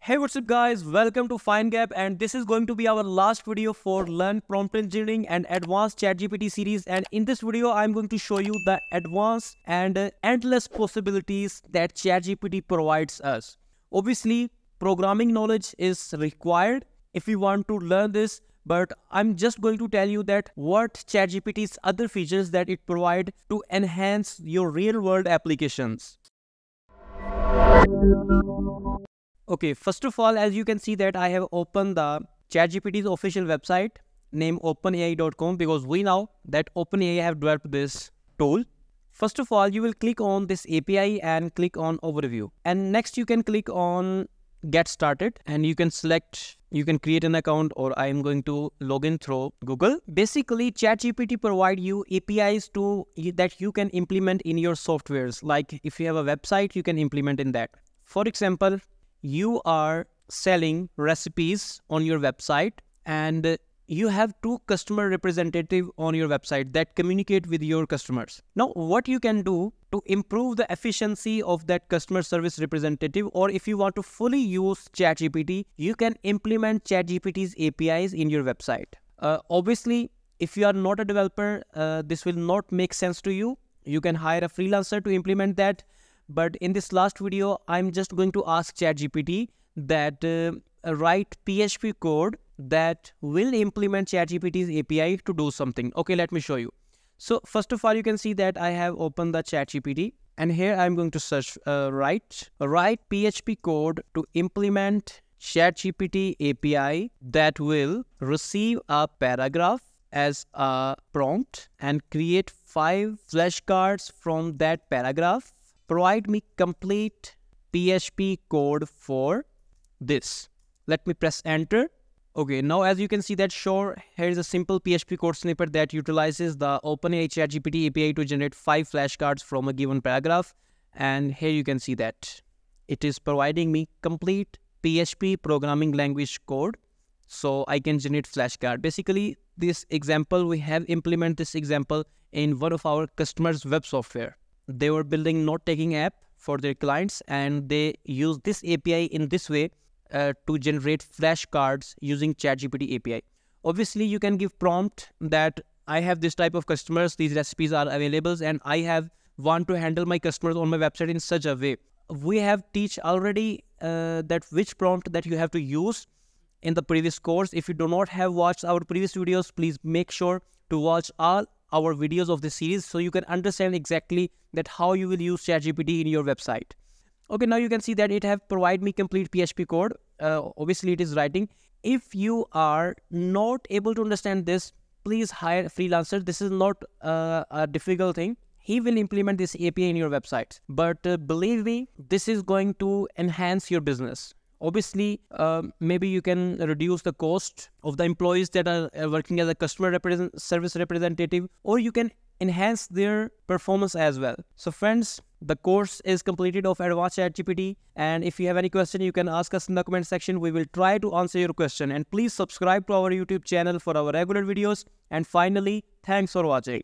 Hey, what's up guys, welcome to FindGap, and this is going to be our last video for Learn Prompt Engineering and Advanced ChatGPT series. And in this video I'm going to show you the advanced and endless possibilities that ChatGPT provides us. Obviously programming knowledge is required if we want to learn this, but I'm just going to tell you that what ChatGPT's other features that it provides to enhance your real world applications. Okay, first of all, as you can see that I have opened the ChatGPT's official website named openai.com, because we know that OpenAI have developed this tool. First of all, you will click on this API and click on Overview. And next you can click on Get Started and you can select, you can create an account, or I am going to log in through Google. Basically, ChatGPT provide you APIs that you can implement in your softwares. Like if you have a website, you can implement in that. For example, you are selling recipes on your website and you have two customer representatives on your website that communicate with your customers. Now, what you can do to improve the efficiency of that customer service representative, or if you want to fully use ChatGPT, you can implement ChatGPT's APIs in your website. Obviously, if you are not a developer, this will not make sense to you. You can hire a freelancer to implement that. But in this last video, I'm just going to ask ChatGPT that write PHP code that will implement ChatGPT's API to do something. Okay, let me show you. So first of all, you can see that I have opened the ChatGPT, and here I'm going to search write PHP code to implement ChatGPT API that will receive a paragraph as a prompt and create 5 flashcards from that paragraph. Provide me complete PHP code for this. Let me press enter. Okay, now as you can see that here is a simple PHP code snippet that utilizes the OpenAI ChatGPT API to generate 5 flashcards from a given paragraph. And here you can see that it is providing me complete PHP programming language code, so I can generate flashcard. Basically, this example, we have implemented this example in one of our customers' web software. They were building note-taking app for their clients, and they use this API in this way to generate flashcards using ChatGPT API. Obviously, you can give prompt that I have this type of customers, these recipes are available, and I want to handle my customers on my website in such a way. We have teach already that which prompt that you have to use in the previous course. If you do not have watched our previous videos, please make sure to watch all our videos of this series so you can understand exactly that how you will use ChatGPT in your website. Okay, now you can see that it have provided me complete PHP code. Obviously, it is writing. If you are not able to understand this, please hire a freelancer. This is not a difficult thing. He will implement this API in your website. But believe me, this is going to enhance your business. Obviously, maybe you can reduce the cost of the employees that are working as a customer service representative, or you can enhance their performance as well. So friends, the course is completed of Advanced ChatGPT, and if you have any question, you can ask us in the comment section. We will try to answer your question, and please subscribe to our YouTube channel for our regular videos. And finally, thanks for watching.